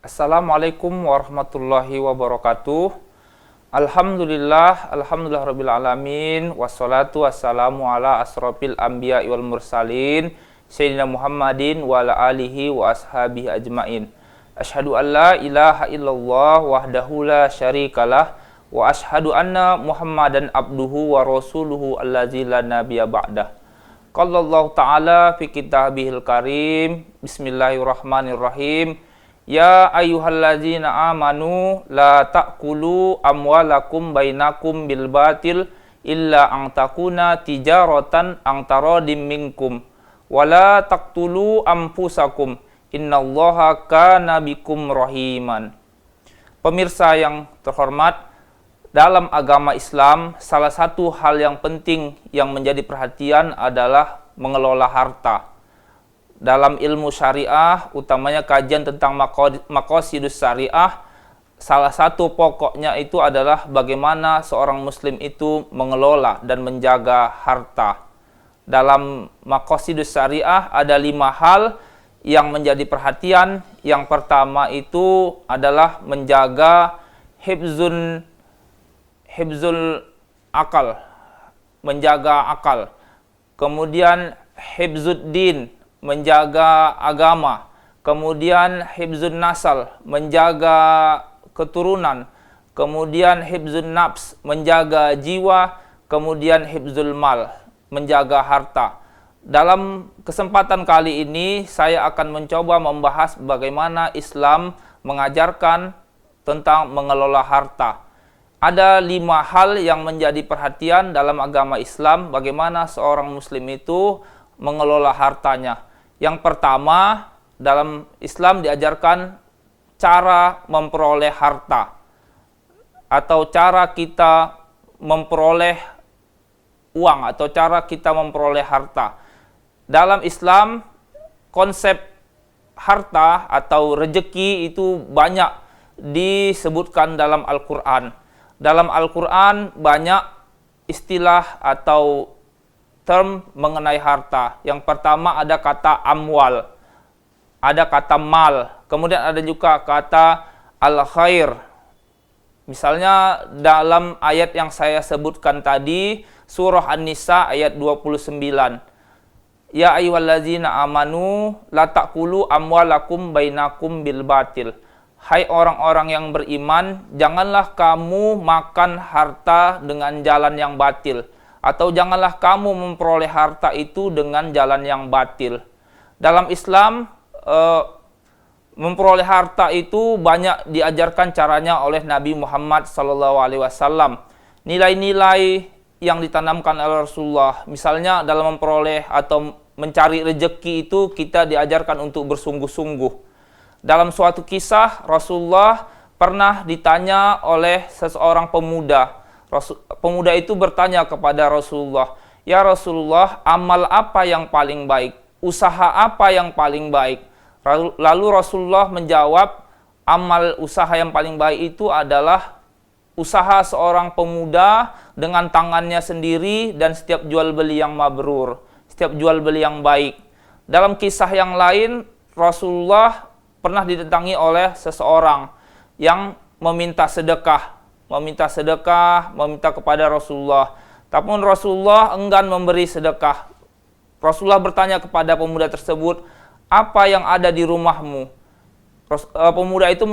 Assalamualaikum warahmatullahi wabarakatuh. Alhamdulillah rabbil alamin. Wassalatu wassalamu ala asrofil anbiya wal mursalin Sayyidina Muhammadin wa ala alihi wa ashabihi ajmain. Asyhadu an la ilaha illallah wahdahu la syarikalah wa asyhadu anna Muhammadan abduhu wa rasuluhu allazi la nabiyya ba'dah. Qallallahu ta'ala fi kitabihil karim. Bismillahirrahmanirrahim. Ya ayyuhalladzina amanu la ta'kulu amwalakum bainakum bil batil illa an takuna tijaratan an taradim minkum wala taqtulu anfusakum innallaha kana bikum rahiman. Pemirsa yang terhormat, dalam agama Islam salah satu hal yang penting yang menjadi perhatian adalah mengelola harta. Dalam ilmu syariah, utamanya kajian tentang maqasidus syariah, salah satu pokoknya itu adalah bagaimana seorang muslim itu mengelola dan menjaga harta. Dalam maqasidus syariah ada 5 hal yang menjadi perhatian. Yang pertama itu adalah menjaga hifzul akal, menjaga akal. Kemudian hifzuddin, menjaga agama. Kemudian hifzun nasal, menjaga keturunan. Kemudian hifzun nafs, menjaga jiwa. Kemudian hifzul mal, menjaga harta. Dalam kesempatan kali ini saya akan mencoba membahas bagaimana Islam mengajarkan tentang mengelola harta. Ada 5 hal yang menjadi perhatian dalam agama Islam bagaimana seorang muslim itu mengelola hartanya. Yang pertama, dalam Islam diajarkan cara memperoleh harta atau cara kita memperoleh uang atau cara kita memperoleh harta. Dalam Islam, konsep harta atau rejeki itu banyak disebutkan dalam Al-Quran. Dalam Al-Quran banyak istilah atau term mengenai harta. Yang pertama ada kata amwal, ada kata mal, kemudian ada juga kata al-khair. Misalnya dalam ayat yang saya sebutkan tadi, surah An-Nisa ayat 29. Ya ayyuhallazina amanu la ta'kulu amwalakum bainakum bil batil. Hai orang-orang yang beriman, janganlah kamu makan harta dengan jalan yang batil. Atau janganlah kamu memperoleh harta itu dengan jalan yang batil. Dalam Islam, memperoleh harta itu banyak diajarkan caranya oleh Nabi Muhammad SAW. Nilai-nilai yang ditanamkan oleh Rasulullah. Misalnya dalam memperoleh atau mencari rezeki itu kita diajarkan untuk bersungguh-sungguh. Dalam suatu kisah, Rasulullah pernah ditanya oleh seseorang pemuda. Pemuda itu bertanya kepada Rasulullah, "Ya Rasulullah, amal apa yang paling baik? Usaha apa yang paling baik?" Lalu Rasulullah menjawab, amal usaha yang paling baik itu adalah usaha seorang pemuda dengan tangannya sendiri dan setiap jual beli yang mabrur, setiap jual beli yang baik. Dalam kisah yang lain, Rasulullah pernah didatangi oleh seseorang yang meminta sedekah, meminta kepada Rasulullah. Tapi Rasulullah enggan memberi sedekah. Rasulullah bertanya kepada pemuda tersebut, "Apa yang ada di rumahmu?" Pemuda itu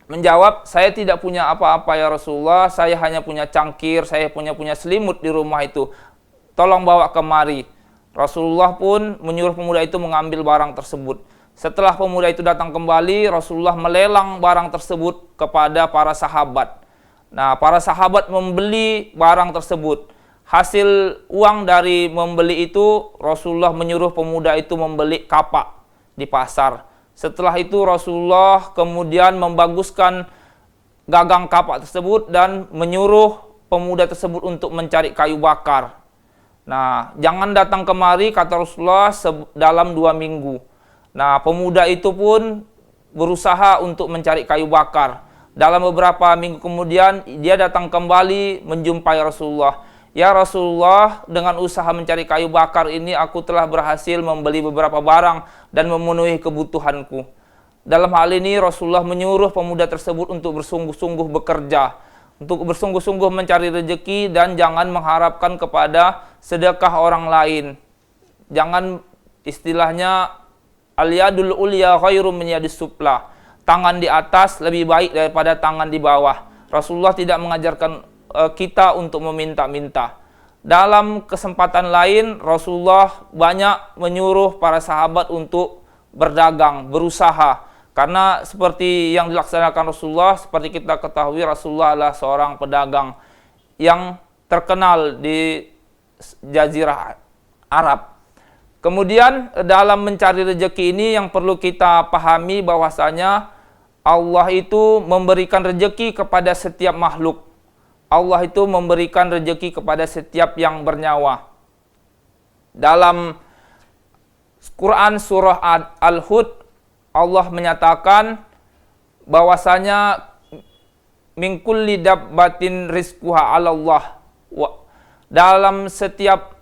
menjawab, "Saya tidak punya apa-apa ya Rasulullah, saya hanya punya cangkir, saya punya selimut di rumah itu. Tolong bawa kemari." Rasulullah pun menyuruh pemuda itu mengambil barang tersebut. Setelah pemuda itu datang kembali, Rasulullah melelang barang tersebut kepada para sahabat. Nah, para sahabat membeli barang tersebut. Hasil uang dari membeli itu, Rasulullah menyuruh pemuda itu membeli kapak di pasar. Setelah itu Rasulullah kemudian membaguskan gagang kapak tersebut dan menyuruh pemuda tersebut untuk mencari kayu bakar. Nah, jangan datang kemari, kata Rasulullah, dalam 2 minggu. Nah, pemuda itu pun berusaha untuk mencari kayu bakar. Dalam beberapa minggu kemudian, dia datang kembali menjumpai Rasulullah. "Ya Rasulullah, dengan usaha mencari kayu bakar ini, aku telah berhasil membeli beberapa barang dan memenuhi kebutuhanku." dalam hal ini Rasulullah menyuruh pemuda tersebut untuk bersungguh-sungguh bekerja, untuk bersungguh-sungguh mencari rezeki dan jangan mengharapkan kepada sedekah orang lain. Jangan, istilahnya al-yadul ulya khairum min yadis sufla. Tangan di atas lebih baik daripada tangan di bawah. Rasulullah tidak mengajarkan kita untuk meminta-minta. Dalam kesempatan lain, Rasulullah banyak menyuruh para sahabat untuk berdagang, berusaha. Karena seperti yang dilaksanakan Rasulullah, seperti kita ketahui, Rasulullah adalah seorang pedagang yang terkenal di Jazirah Arab. Kemudian dalam mencari rezeki ini yang perlu kita pahami bahwasanya Allah itu memberikan rezeki kepada setiap makhluk. Allah itu memberikan rezeki kepada setiap yang bernyawa. Dalam Quran surah Al-Hud, Allah menyatakan bahwasanya min kulli dabbatin rizquha 'ala Allah. Dalam setiap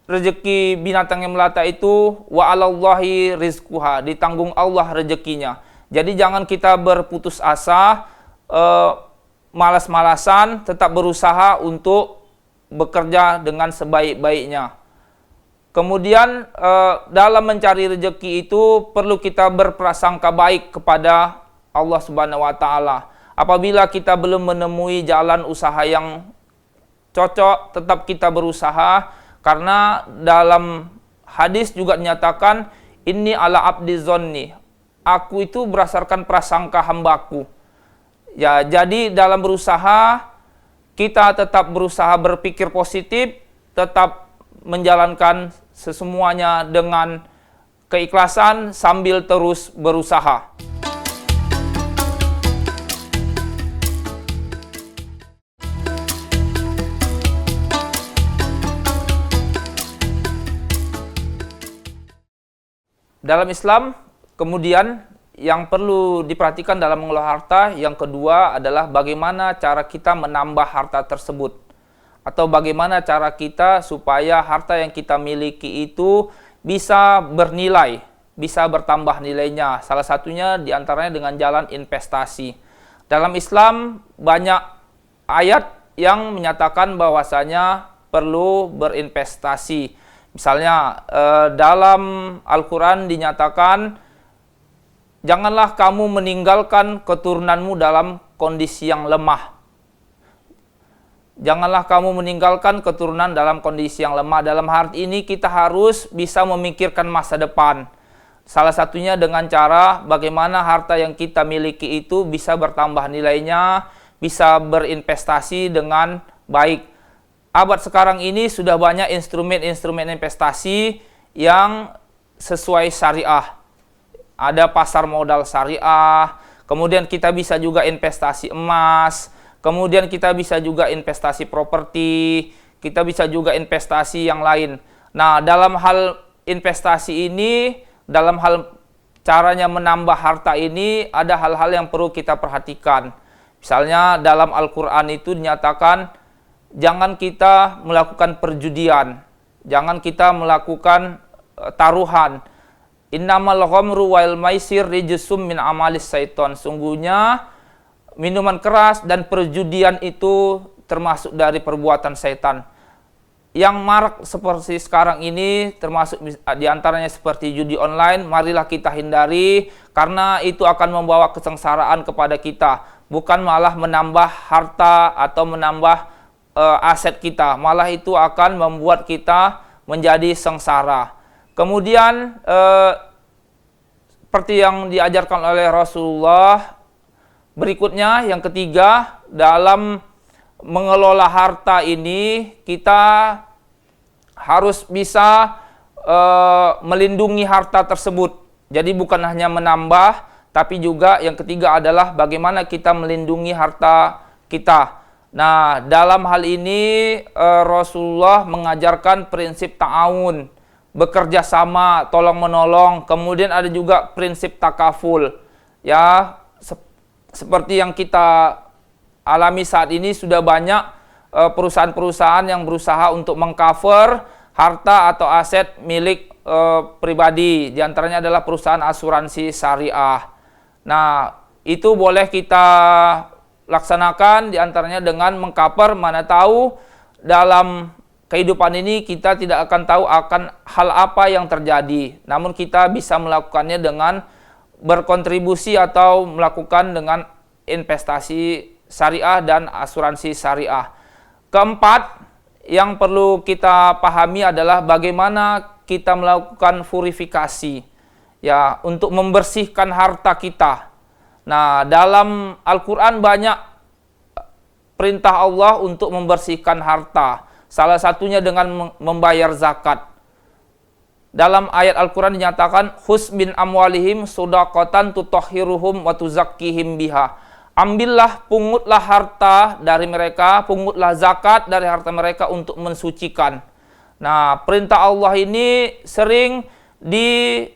rezeki binatang yang melata itu wa 'alallahi rizquha, ditanggung Allah rezekinya. Jadi jangan kita berputus asa, malas-malasan, tetap berusaha untuk bekerja dengan sebaik-baiknya. Kemudian dalam mencari rezeki itu perlu kita berprasangka baik kepada Allah Subhanahu wa taala. Apabila kita belum menemui jalan usaha yang cocok, tetap kita berusaha, karena dalam hadis juga dinyatakan inni ala abdi zonni. Aku itu berdasarkan prasangka hambaku. Ya, jadi dalam berusaha kita tetap berusaha berpikir positif, tetap menjalankan sesemuanya dengan keikhlasan sambil terus berusaha. Dalam Islam, kemudian yang perlu diperhatikan dalam mengelola harta, yang kedua adalah bagaimana cara kita menambah harta tersebut. Atau bagaimana cara kita supaya harta yang kita miliki itu bisa bernilai, bisa bertambah nilainya. Salah satunya diantaranya dengan jalan investasi. Dalam Islam banyak ayat yang menyatakan bahwasanya perlu berinvestasi. Misalnya dalam Al-Quran dinyatakan, janganlah kamu meninggalkan keturunanmu dalam kondisi yang lemah. Janganlah kamu meninggalkan keturunan dalam kondisi yang lemah. Dalam hal ini kita harus bisa memikirkan masa depan. Salah satunya dengan cara bagaimana harta yang kita miliki itu bisa bertambah nilainya, bisa berinvestasi dengan baik. Abad sekarang ini sudah banyak instrumen-instrumen investasi yang sesuai syariah. Ada pasar modal syariah, kemudian kita bisa juga investasi emas, kemudian kita bisa juga investasi properti, kita bisa juga investasi yang lain. Nah, dalam hal investasi ini, dalam hal caranya menambah harta ini, ada hal-hal yang perlu kita perhatikan. Misalnya dalam Al-Quran itu dinyatakan, jangan kita melakukan perjudian, jangan kita melakukan taruhan. Innamal ghamru wal maisir rijsum min amalis syaiton. Sungguhnya minuman keras dan perjudian itu termasuk dari perbuatan setan. Yang marak seperti sekarang ini termasuk diantaranya seperti judi online. Marilah kita hindari, karena itu akan membawa kesengsaraan kepada kita, bukan malah menambah harta atau menambah aset kita, malah itu akan membuat kita menjadi sengsara. Kemudian seperti yang diajarkan oleh Rasulullah, berikutnya yang ketiga, dalam mengelola harta ini kita harus bisa melindungi harta tersebut. Jadi bukan hanya menambah, tapi juga yang ketiga adalah bagaimana kita melindungi harta kita. Nah, dalam hal ini Rasulullah mengajarkan prinsip ta'awun, bekerja sama, tolong menolong. Kemudian ada juga prinsip takaful. Ya, seperti yang kita alami saat ini, sudah banyak perusahaan-perusahaan yang berusaha untuk mengcover harta atau aset milik pribadi, diantaranya adalah perusahaan asuransi syariah. Nah, itu boleh kita laksanakan diantaranya dengan mengcover, mana tahu dalam kehidupan ini kita tidak akan tahu akan hal apa yang terjadi. Namun kita bisa melakukannya dengan berkontribusi atau melakukan dengan investasi syariah dan asuransi syariah. Keempat, yang perlu kita pahami adalah bagaimana kita melakukan purifikasi ya untuk membersihkan harta kita. Nah, dalam Al-Qur'an banyak perintah Allah untuk membersihkan harta. Salah satunya dengan membayar zakat. Dalam ayat Al-Qur'an dinyatakan khus min amwalihim shadaqatan tutahhiruhum wa tuzakkihim biha. Ambillah, pungutlah harta dari mereka, pungutlah zakat dari harta mereka untuk mensucikan. Nah, perintah Allah ini sering dibarengi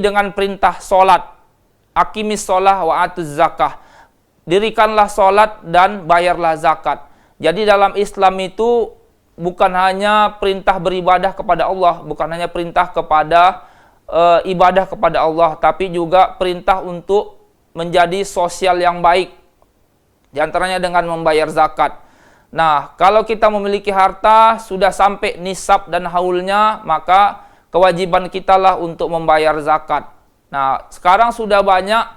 dengan perintah solat. Aqimis sholah wa atuz zakah. Dirikanlah solat dan bayarlah zakat. Jadi dalam Islam itu bukan hanya perintah beribadah kepada Allah, bukan hanya perintah kepada ibadah kepada Allah, tapi juga perintah untuk menjadi sosial yang baik, di antaranya dengan membayar zakat. Nah, kalau kita memiliki harta sudah sampai nisab dan haulnya, maka kewajiban kita lah untuk membayar zakat. Nah, sekarang sudah banyak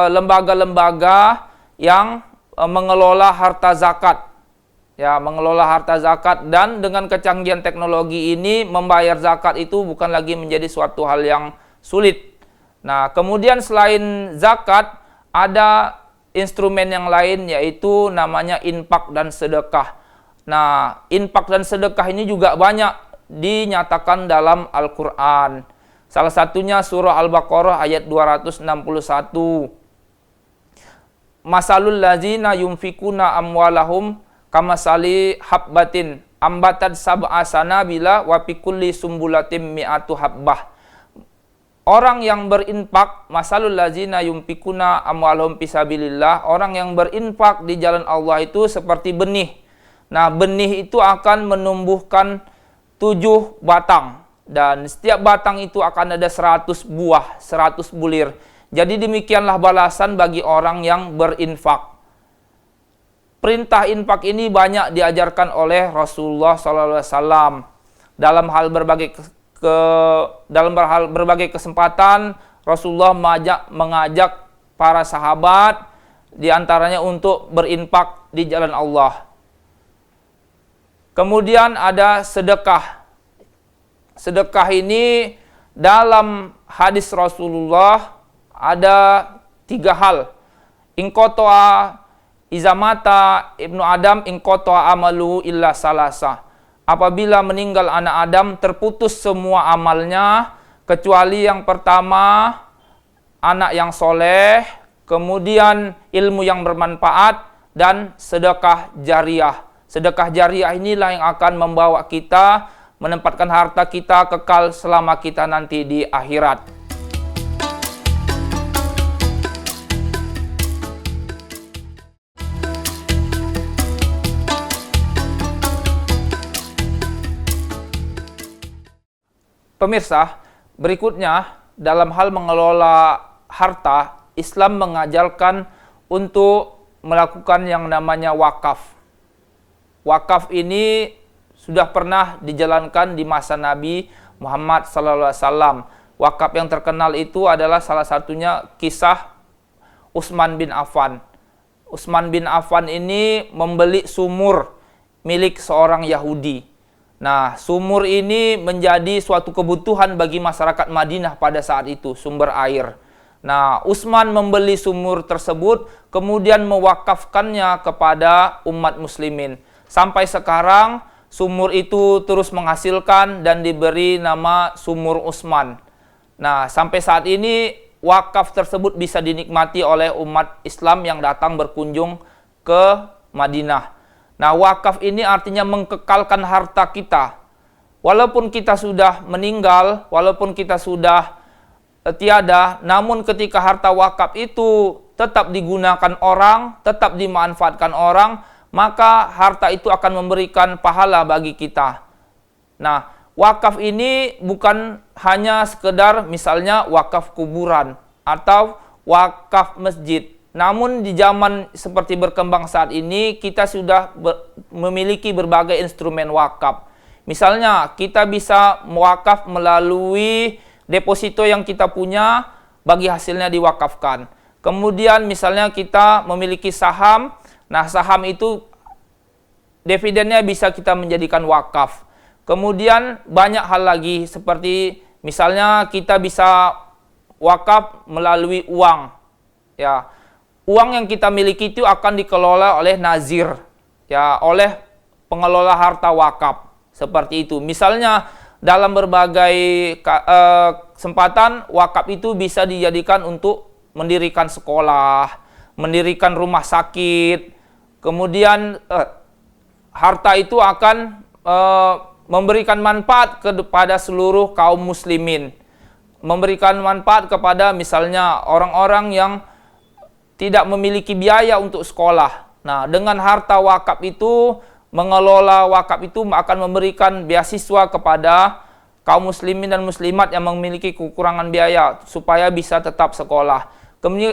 lembaga-lembaga yang mengelola harta zakat. Ya, mengelola harta zakat, dan dengan kecanggihan teknologi ini membayar zakat itu bukan lagi menjadi suatu hal yang sulit. Nah, kemudian selain zakat, ada instrumen yang lain yaitu namanya infak dan sedekah. Nah, infak dan sedekah ini juga banyak dinyatakan dalam Al-Qur'an. Salah satunya surah Al-Baqarah ayat 261. Masalul ladzina yunfikuna amwalahum kamasali habbatin ambatat sab'a sanabila wa fi kulli sumbulatin mi'atu habbah. Orang yang berinfak, masalul ladzina yunfikuna amwalahum fisabilillah, orang yang berinfak di jalan Allah itu seperti benih. Nah, benih itu akan menumbuhkan 7 batang, dan setiap batang itu akan ada 100 buah, 100 bulir. Jadi demikianlah balasan bagi orang yang berinfak. Perintah infak ini banyak diajarkan oleh Rasulullah SAW dalam hal berbagai kesempatan. Rasulullah mengajak para sahabat diantaranya untuk berinfak di jalan Allah. Kemudian ada sedekah. Sedekah ini dalam hadis Rasulullah ada 3 hal. Inqotoa izamata ibnu Adam inqotoa amalu illa salasa. Apabila meninggal anak Adam, terputus semua amalnya, kecuali yang pertama, anak yang soleh, kemudian ilmu yang bermanfaat, dan sedekah jariah. Sedekah jariah inilah yang akan membawa kita, menempatkan harta kita kekal selama kita nanti di akhirat. Pemirsa, berikutnya dalam hal mengelola harta, Islam mengajarkan untuk melakukan yang namanya wakaf. Wakaf ini sudah pernah dijalankan di masa Nabi Muhammad SAW. Wakaf yang terkenal itu adalah salah satunya kisah Utsman bin Affan. Utsman bin Affan ini membeli sumur milik seorang Yahudi. Nah, sumur ini menjadi suatu kebutuhan bagi masyarakat Madinah pada saat itu, sumber air. Nah, Utsman membeli sumur tersebut, kemudian mewakafkannya kepada umat muslimin. Sampai sekarang, sumur itu terus menghasilkan dan diberi nama Sumur Utsman. Nah, sampai saat ini, wakaf tersebut bisa dinikmati oleh umat Islam yang datang berkunjung ke Madinah. Nah, wakaf ini artinya mengkekalkan harta kita. Walaupun kita sudah meninggal, walaupun kita sudah tiada, namun ketika harta wakaf itu tetap digunakan orang, tetap dimanfaatkan orang, maka harta itu akan memberikan pahala bagi kita. Nah, wakaf ini bukan hanya sekedar misalnya wakaf kuburan atau wakaf masjid. Namun di zaman seperti berkembang saat ini, kita sudah memiliki berbagai instrumen wakaf. Misalnya, kita bisa mewakaf melalui deposito yang kita punya, bagi hasilnya diwakafkan. Kemudian misalnya kita memiliki saham, nah saham itu dividennya bisa kita menjadikan wakaf. Kemudian banyak hal lagi seperti misalnya kita bisa wakaf melalui uang. Ya, uang yang kita miliki itu akan dikelola oleh nazir, ya, oleh pengelola harta wakaf. Seperti itu. Misalnya dalam berbagai kesempatan wakaf itu bisa dijadikan untuk mendirikan sekolah, mendirikan rumah sakit. Kemudian harta itu akan memberikan manfaat kepada seluruh kaum muslimin. Memberikan manfaat kepada misalnya orang-orang yang tidak memiliki biaya untuk sekolah. Nah, dengan harta wakaf itu, mengelola wakaf itu akan memberikan beasiswa kepada kaum muslimin dan muslimat yang memiliki kekurangan biaya supaya bisa tetap sekolah.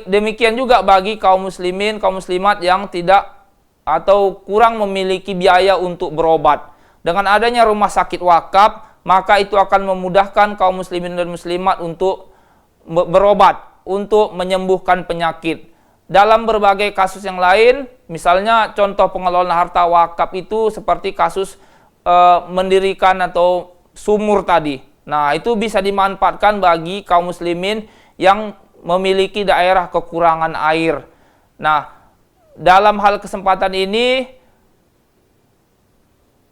Demikian juga bagi kaum muslimin, kaum muslimat yang tidak atau kurang memiliki biaya untuk berobat. Dengan adanya rumah sakit wakaf, maka itu akan memudahkan kaum muslimin dan muslimat untuk berobat, untuk menyembuhkan penyakit. Dalam berbagai kasus yang lain, misalnya contoh pengelolaan harta wakaf itu seperti kasus mendirikan atau sumur tadi. Nah, itu bisa dimanfaatkan bagi kaum muslimin yang memiliki daerah kekurangan air. Nah, dalam hal kesempatan ini,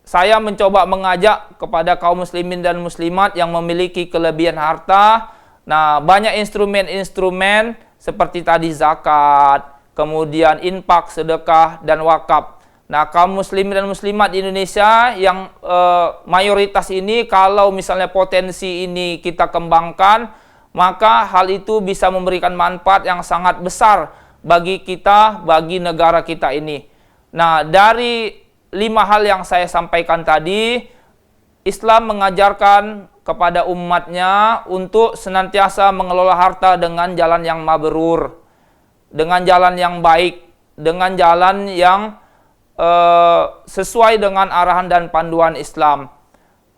saya mencoba mengajak kepada kaum muslimin dan muslimat yang memiliki kelebihan harta. Nah, banyak instrumen-instrumen seperti tadi zakat, kemudian infak, sedekah, dan wakaf. Nah, kaum muslimin dan muslimat di Indonesia yang mayoritas ini, kalau misalnya potensi ini kita kembangkan, maka hal itu bisa memberikan manfaat yang sangat besar bagi kita, bagi negara kita ini. Nah, dari 5 hal yang saya sampaikan tadi, Islam mengajarkan kepada umatnya untuk senantiasa mengelola harta dengan jalan yang mabrur, dengan jalan yang baik, dengan jalan yang sesuai dengan arahan dan panduan Islam.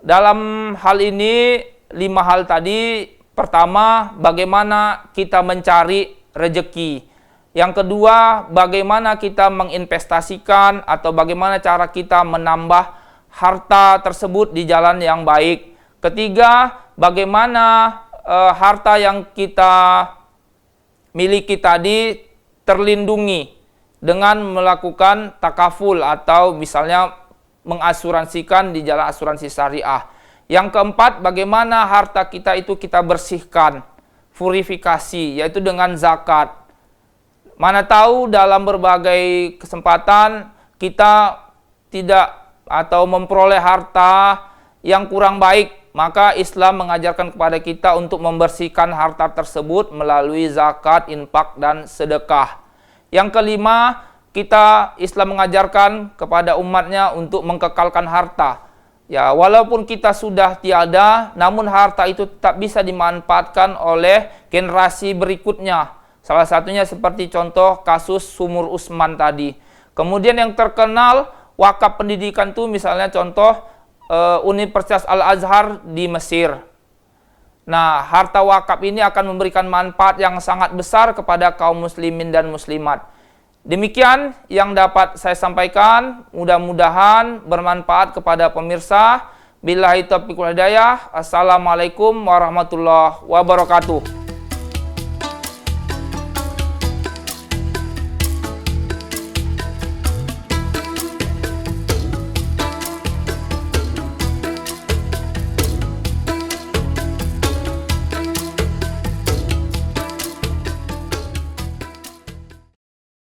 Dalam hal ini, 5 hal tadi, pertama, bagaimana kita mencari rezeki. Yang kedua, bagaimana kita menginvestasikan atau bagaimana cara kita menambah harta tersebut di jalan yang baik. Ketiga, bagaimana harta yang kita miliki tadi terlindungi dengan melakukan takaful atau misalnya mengasuransikan di jalan asuransi syariah. Yang keempat, bagaimana harta kita itu kita bersihkan, purifikasi, yaitu dengan zakat. Mana tahu dalam berbagai kesempatan kita tidak atau memperoleh harta yang kurang baik, maka Islam mengajarkan kepada kita untuk membersihkan harta tersebut melalui zakat, infak, dan sedekah. Yang kelima, Islam mengajarkan kepada umatnya untuk mengkekalkan harta. Ya, walaupun kita sudah tiada, namun harta itu tetap bisa dimanfaatkan oleh generasi berikutnya. Salah satunya seperti contoh kasus Sumur Usman tadi. Kemudian yang terkenal wakaf pendidikan itu misalnya contoh Universitas Al-Azhar di Mesir. Nah, harta wakaf ini akan memberikan manfaat yang sangat besar kepada kaum muslimin dan muslimat. Demikian yang dapat saya sampaikan, mudah-mudahan bermanfaat kepada pemirsa. Billahi taufiq wal hidayah. Assalamualaikum warahmatullahi wabarakatuh.